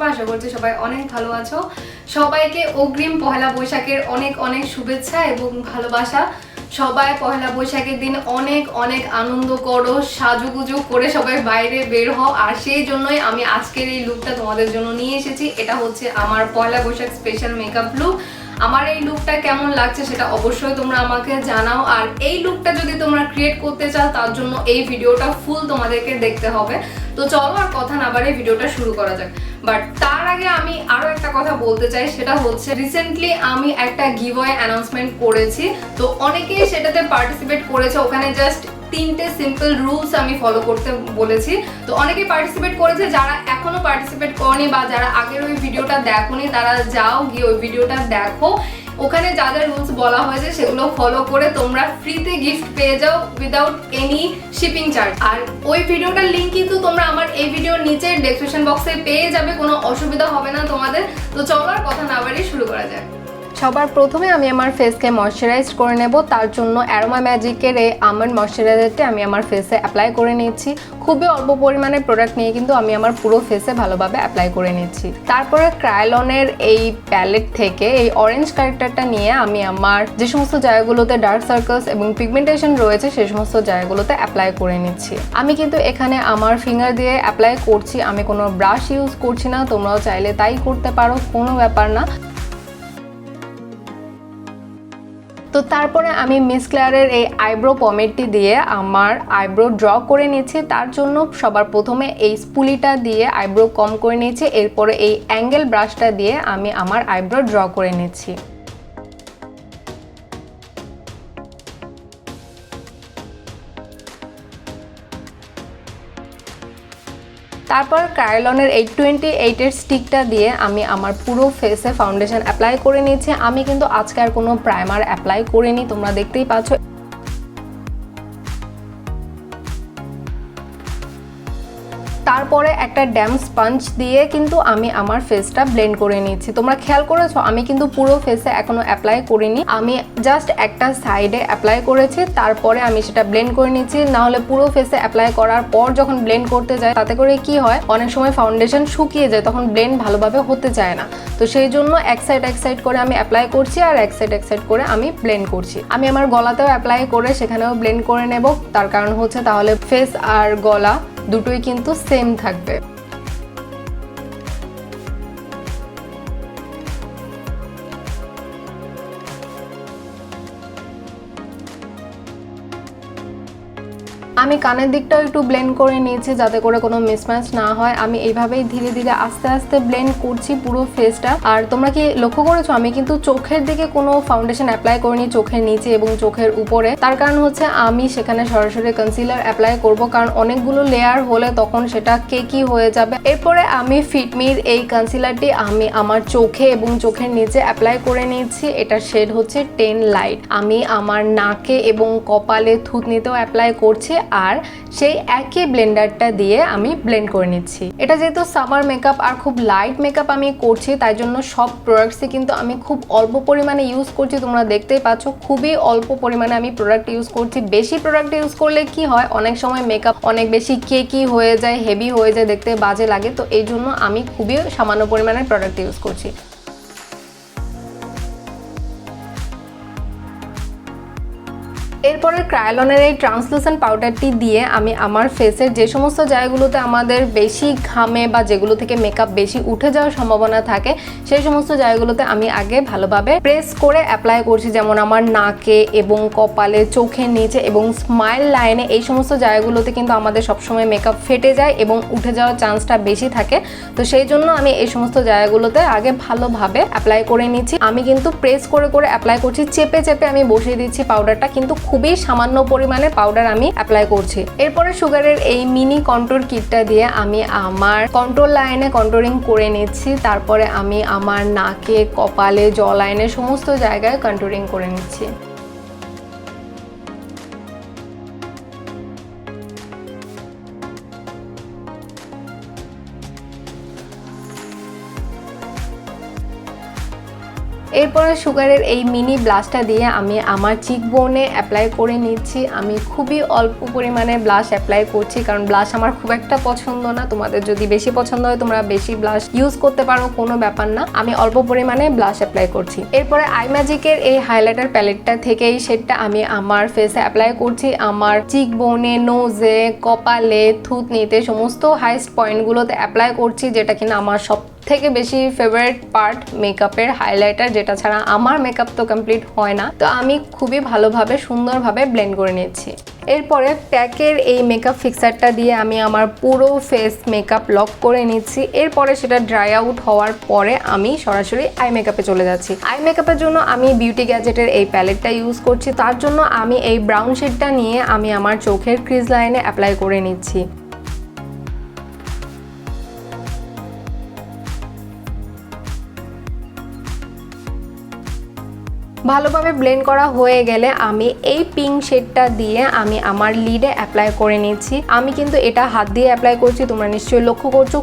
সবাই, আশা করছি সবাই অনেক ভালো আছো। সবাইকে অগ্রিম পহেলা বৈশাখের অনেক অনেক শুভেচ্ছা এবং ভালোবাসা। সবাই পহেলা বৈশাখের দিন অনেক অনেক আনন্দ করো, সাজুগুজু করে সবাই বাইরে বের হও। আর সেই জন্যই আমি আজকের এই লুকটা তোমাদের জন্য নিয়ে এসেছি। এটা হচ্ছে আমার Pohela Boishakh special makeup look. আমার এই লুকটা কেমন লাগছে সেটা অবশ্যই তোমরা আমাকে জানাও। আর এই লুকটা যদি তোমরা ক্রিয়েট করতে চাও তার জন্য এই ভিডিওটা ফুল তোমাদেরকে দেখতে হবে। তো চলো আর কথা না বাড়িয়ে ভিডিওটা শুরু করা যাক। বাট তার আগে আমি আরো একটা কথা বলতে চাই, সেটা হচ্ছে রিসেন্টলি আমি একটা গিভঅ্যাওয়ে অ্যানাউন্সমেন্ট করেছি। তো অনেকেই সেটাতে পার্টিসিপেট করেছে। ওখানে জাস্ট 3টে সিম্পল রুলস আমি ফলো করতে বলেছি। তো অনেকেই পার্টিসিপেট করেছে, যারা এখনো পার্টিসিপেট করনি বা যারা আগের ওই ভিডিওটা দেখোনি তারা যাও গিয়ে ওই ভিডিওটা দেখো। ওখানে যা যা রুলস বলা হয়েছে সেগুলো ফলো করে তোমরা ফ্রিতে গিফট পেয়ে যাও উইদাউট এনি শিপিং চার্জ। আর ওই ভিডিওটার লিঙ্ক কিন্তু তোমরা আমার এই ভিডিওর নিচে ডেসক্রিপশন বক্সে পেয়ে যাবে, কোনো অসুবিধা হবে না তোমাদের। তো চলো আর কথা না বাড়িয়ে শুরু করা যাক। সবার প্রথমে আমি আমার ফেসকে ময়শ্চারাইজ করে নেব। তার জন্য অ্যারোমা ম্যাজিকের এই আমন্ড ময়শ্চারাইজারটি আমি আমার ফেসে অ্যাপ্লাই করে নিচ্ছি। খুবই অল্প পরিমাণে প্রোডাক্ট নিয়ে কিন্তু আমি আমার পুরো ফেসে ভালোভাবে অ্যাপ্লাই করে নিচ্ছি। তারপরে ক্রায়োলনের এই প্যালেট থেকে এই অরেঞ্জ ক্যারেক্টারটা নিয়ে আমি আমার যে সমস্ত জায়গাগুলোতে ডার্ক সার্কেলস এবং পিগমেন্টেশন রয়েছে সেই সমস্ত জায়গাগুলোতে অ্যাপ্লাই করে নিচ্ছি। আমি কিন্তু এখানে আমার ফিঙ্গার দিয়ে অ্যাপ্লাই করছি, আমি কোনো ব্রাশ ইউজ করছি না। তোমরাও চাইলে তাই করতে পারো, কোনো ব্যাপার না। তো তারপরে আমি মিস ক্লেয়ারের এই আইব্রো পমেডটি দিয়ে আমার আইব্রো ড্র করে নিচ্ছি। তার জন্য সবার প্রথমে এই স্পুলিটা দিয়ে আইব্রো কম করে নিচ্ছি। এরপরে এই অ্যাঙ্গেল ব্রাশটা দিয়ে আমি আমার আইব্রো ড্র করে নিচ্ছি। তারপর ক্রায়োলনের এই 28-এর স্টিকটা দিয়ে আমি আমার পুরো ফেসে ফাউন্ডেশন অ্যাপ্লাই করে নিচ্ছি। আমি কিন্তু আজকে আর কোনো প্রাইমার অ্যাপ্লাই করিনি, তোমরা দেখতেই পাচ্ছ। তারপরে একটা ড্যাম স্পঞ্জ দিয়ে কিন্তু আমি আমার ফেসটা ব্লেন্ড করে নিচ্ছি। তোমরা খেয়াল করেছো আমি কিন্তু পুরো ফেসে এখনো অ্যাপ্লাই করিনি, আমি জাস্ট একটা সাইডে অ্যাপ্লাই করেছি। তারপরে আমি সেটা ব্লেন্ড করে নিচ্ছি। নাহলে পুরো ফেসে অ্যাপ্লাই করার পর যখন ব্লেন্ড করতে যায় তাতে করে কি হয়, অনেক সময় ফাউন্ডেশন শুকিয়ে যায়, তখন ব্লেন্ড ভালোভাবে হতে চায় না। তো সেই জন্য এক সাইড করে আমি অ্যাপ্লাই করছি আর এক সাইড করে আমি ব্লেন্ড করছি। আমি আমার গলাতেও অ্যাপ্লাই করে সেখানেও ব্লেন্ড করে নেব। তার কারণ হচ্ছে তাহলে ফেস আর গলা দুটোই কিন্তু সেম থাকবে। আমি কানের দিকটাও একটু ব্লেন্ড করে নিয়েছি যাতে করে কোনো মিসম্যাচ না হয়। আমি এইভাবেই ধীরে ধীরে আস্তে আস্তে ব্লেন্ড করছি পুরো ফেসটা। আর তোমরা কি লক্ষ্য করেছো আমি কিন্তু চোখের দিকে কোনো ফাউন্ডেশন অ্যাপ্লাই করিনি, চোখের নিচে এবং চোখের উপরে। তার কারণ হচ্ছে আমি সেখানে সরাসরি কনসিলার অ্যাপ্লাই করব, কারণ অনেকগুলো লেয়ার হলে তখন সেটা কেকি হয়ে যাবে। এরপরে আমি ফিটমির এই কনসিলারটি আমি আমার চোখে এবং চোখের নিচে অ্যাপ্লাই করে নিয়েছি। এটার শেড হচ্ছে 10 লাইট। আমি আমার নাকে এবং কপালে থুতনিতেও অ্যাপ্লাই করছি আর সেই একই ব্লেন্ডারটা দিয়ে আমি ব্লেন্ড করে নিচ্ছি। এটা যেহেতু সামার মেকআপ আর খুব লাইট মেকআপ আমি করছি, তাই জন্য সব প্রোডাক্টসই কিন্তু আমি খুব অল্প পরিমাণে ইউজ করছি। তোমরা দেখতেই পাচ্ছ খুবই অল্প পরিমাণে আমি প্রোডাক্ট ইউজ করছি। বেশি প্রোডাক্ট ইউজ করলে কি হয়, অনেক সময় মেকআপ অনেক বেশি কেকি হয়ে যায়, হেভি হয়ে যায়, দেখতে বাজে লাগে। তো এই জন্য আমি খুবই সামান্য পরিমাণে প্রোডাক্ট ইউজ করছি। এরপরে ক্রায়োলনের এই ট্রান্সলুসেন্ট পাউডারটি দিয়ে আমি আমার ফেসের যে সমস্ত জায়গাগুলোতে আমাদের বেশি ঘামে বা যেগুলো থেকে মেকআপ বেশি উঠে যাওয়ার সম্ভাবনা থাকে সেই সমস্ত জায়গাগুলোতে আমি আগে ভালোভাবে প্রেস করে অ্যাপ্লাই করছি। যেমন আমার নাকে এবং কপালে, চোখের নিচে এবং স্মাইল লাইনে, এই সমস্ত জায়গাগুলোতে কিন্তু আমাদের সবসময় মেকআপ ফেটে যায় এবং উঠে যাওয়ার চান্সটা বেশি থাকে। তো সেই জন্য আমি এই সমস্ত জায়গাগুলোতে আগে ভালোভাবে অ্যাপ্লাই করে নিচ্ছি। আমি কিন্তু প্রেস করে করে অ্যাপ্লাই করছি, চেপে চেপে আমি বসিয়ে দিচ্ছি পাউডারটা, কিন্তু খুবই সামান্য পরিমাণে পাউডার আমি অ্যাপ্লাই করছি। এরপরে সুগারের এই মিনি কন্ট্রোর কিটটা দিয়ে আমি আমার কন্ট্রোল লাইনে কন্ট্রোলিং করে নিচ্ছি। তারপরে আমি আমার নাকে, কপালে, জ লাইনে সমস্ত জায়গায় কন্ট্রোলিং করে নিচ্ছি। এরপরে সুগারের এই মিনি ব্লাশটা দিয়ে আমি আমার চিকবোনে অ্যাপ্লাই করে নিচ্ছি। আমি খুবই অল্প পরিমাণে ব্লাশ অ্যাপ্লাই করছি, কারণ ব্লাশ আমার খুব একটা পছন্দ না। তোমাদের যদি বেশি পছন্দ হয় তোমরা বেশি ব্লাশ ইউজ করতে পারো, কোনো ব্যাপার না। আমি অল্প পরিমাণে ব্লাশ অ্যাপ্লাই করছি। এরপরে আই ম্যাজিকের এই হাইলাইটার প্যালেটটা থেকে এই শেডটা আমি আমার ফেসে অ্যাপ্লাই করছি। আমার চিকবোনে, নোজে, কপালে, থুতনিতে সমস্ত হাইস্ট পয়েন্টগুলোতে অ্যাপ্লাই করছি, যেটা কিনা আমার সব থেকে বেশি ফেভারিট পার্ট মেকআপের হাইলাইটার, যেটা ছাড়া আমার মেকআপ তো কমপ্লিট হয় না। তো আমি খুবই ভালোভাবে সুন্দরভাবে ব্লেন্ড করে নিচ্ছি। এরপরে প্যাকের এই মেকআপ ফিক্সারটা দিয়ে আমি আমার পুরো ফেস মেকআপ লক করে নিচ্ছি। এরপরে সেটা ড্রাই আউট হওয়ার পরে আমি সরাসরি আই মেকআপে চলে যাচ্ছি। আই মেকআপের জন্য আমি বিউটি গ্যাজেটের এই প্যালেটটা ইউজ করছি। তার জন্য আমি এই ব্রাউন শেডটা নিয়ে আমি আমার চোখের ক্রিজ লাইনে অ্যাপ্লাই করে নিচ্ছি। ভালোভাবে ব্লেন্ড করা হয়ে গেলে আমি এই পিঙ্ক শেডটা দিয়ে আমি আমার লিডে অ্যাপ্লাই করে নিচ্ছি। আমি কিন্তু এটা হাত দিয়ে অ্যাপ্লাই করছি, তোমরা নিশ্চয়ই লক্ষ্য করছো।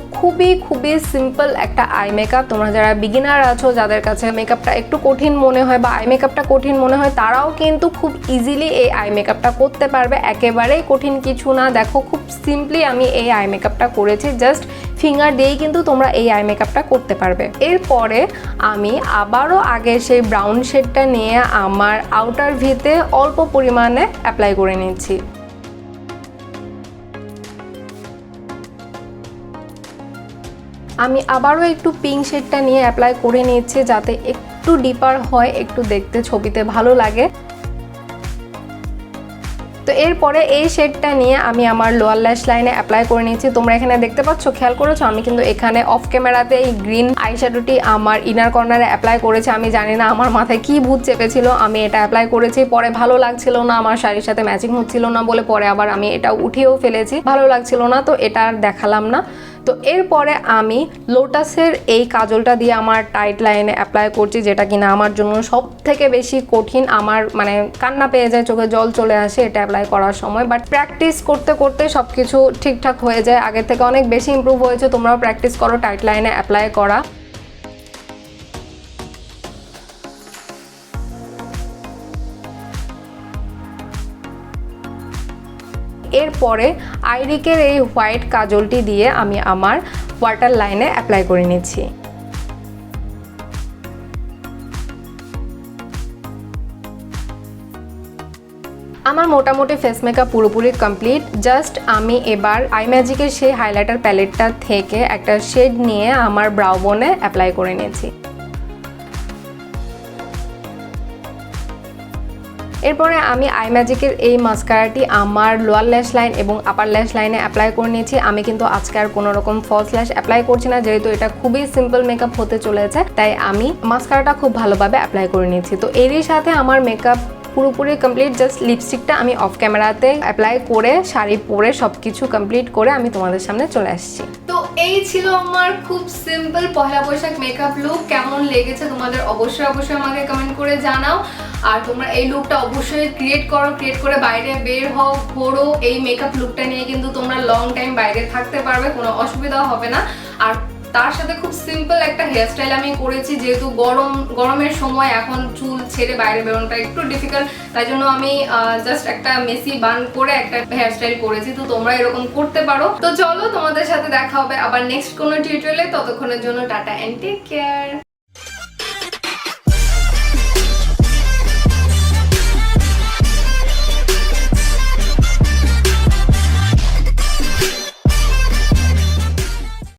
খুবই সিম্পল একটা আই মেকআপ। তোমরা যারা বিগিনার আছো, যাদের কাছে মেকআপটা একটু কঠিন মনে হয় বা আই মেকআপটা কঠিন মনে হয়, তারাও কিন্তু খুব ইজিলি এই আই মেকআপটা করতে পারবে। একেবারেই কঠিন কিছু না। দেখো খুব সিম্পলি আমি এই আই মেকআপটা করেছি। জাস্ট ফিঙ্গার দিয়েই কিন্তু তোমরা এই আই মেকআপটা করতে পারবে। এরপরে আমি আবারও আগে সেই ব্রাউন শেডটা নিয়ে আমার আউটার ভিতে অল্প পরিমাণে অ্যাপ্লাই করে নিচ্ছি। আমি আবারও একটু পিঙ্ক শেডটা নিয়ে অ্যাপ্লাই করে নিচ্ছি, যাতে একটু ডিপার হয়, একটু দেখতে ছবিতে ভালো লাগে। তো এরপরে এই শেডটা নিয়ে আমি আমার লোয়ার ল্যাশ লাইনে অ্যাপ্লাই করে নিচ্ছি। তোমরা এখানে দেখতে পাচ্ছ, খেয়াল করেছো, আমি কিন্তু এখানে অফ ক্যামেরাতে এই গ্রিন আইশ্যাডোটি আমার ইনার কর্নারে অ্যাপ্লাই করেছি। আমি জানি না আমার মাথায় কি ভূত চেপেছিল, আমি এটা অ্যাপ্লাই করেছি। পরে ভালো লাগছিল না, আমার শাড়ির সাথে ম্যাচিং হচ্ছিল না বলে পরে আবার আমি এটা উঠিয়েও ফেলেছি। ভালো লাগছিল না, তো এটা আর দেখালাম না। তো এরপরে আমি লোটাসের এই কাজলটা দিয়ে আমার টাইট লাইনে অ্যাপ্লাই করছি, যেটা কিনা আমার জন্য সব থেকে বেশি কঠিন। আমার মানে কান্না পেয়ে যায়, চোখে জল চলে আসে এটা অ্যাপ্লাই করার সময়। বাট প্র্যাকটিস করতে করতে সব কিছু ঠিকঠাক হয়ে যায়। আগের থেকে অনেক বেশি ইমপ্রুভ হয়েছে। তোমরাও প্র্যাকটিস করো টাইট লাইনে অ্যাপ্লাই করা। এরপরে আইরিকের এই হোয়াইট কাজলটি দিয়ে আমি আমার ওয়াটার লাইনে অ্যাপ্লাই করে নিচ্ছি। আমার মোটামুটি ফেস মেকআপ পুরোপুরি কমপ্লিট। জাস্ট আমি এবার আই ম্যাজিকের সেই হাইলাইটার প্যালেটটা থেকে একটা শেড নিয়ে আমার ব্রাউ বোনে অ্যাপ্লাই করে নিয়েছি। এরপরে আমি আই ম্যাজিকের এই মাস্কারাটি আমার লোয়ার ল্যাশ লাইন এবং আপার ল্যাশ লাইনে অ্যাপ্লাই করে নিয়েছি। আমি কিন্তু আজকে আর কোনো রকম ফলস ল্যাশ অ্যাপ্লাই করছি না, যেহেতু এটা খুবই সিম্পল মেকআপ হতে চলেছে, তাই আমি মাস্কারাটা খুব ভালোভাবে অ্যাপ্লাই করে নিয়েছি। তো এরই সাথে আমার মেকআপ পুরোপুরি কমপ্লিট। জাস্ট লিপস্টিকটা আমি অফ ক্যামেরাতে অ্যাপ্লাই করে শাড়ি পরে সবকিছু কমপ্লিট করে আমি তোমাদের সামনে চলে আসছি। তো এই ছিল আমার খুব simple Pohela Boishakh makeup look. কেমন লেগেছে তোমাদের অবশ্যই আমাকে কমেন্ট করে জানাও। আর তোমরা এই লুকটা অবশ্যই ক্রিয়েট করে বাইরে বের হও, ঘোরো। এই মেকআপ লুকটা নিয়ে কিন্তু তোমরা লং টাইম বাইরে থাকতে পারবে, কোনো অসুবিধা হবে না। আর তার সাথে খুব সিম্পল একটা হেয়ারস্টাইল আমি করেছি, যেহেতু গরমের সময় এখন চুল ছেড়ে বাইরে বেরোনোটা একটু ডিফিকাল্ট, তাই জন্য আমি জাস্ট একটা মেসি বান করে একটা হেয়ারস্টাইল করেছি। তো তোমরা এরকম করতে পারো। তো চলো, তোমাদের সাথে দেখা হবে আবার নেক্সট কোনো টিউটোরিয়ালে। ততক্ষণের জন্য টাটা এন্ড টেক কেয়ার।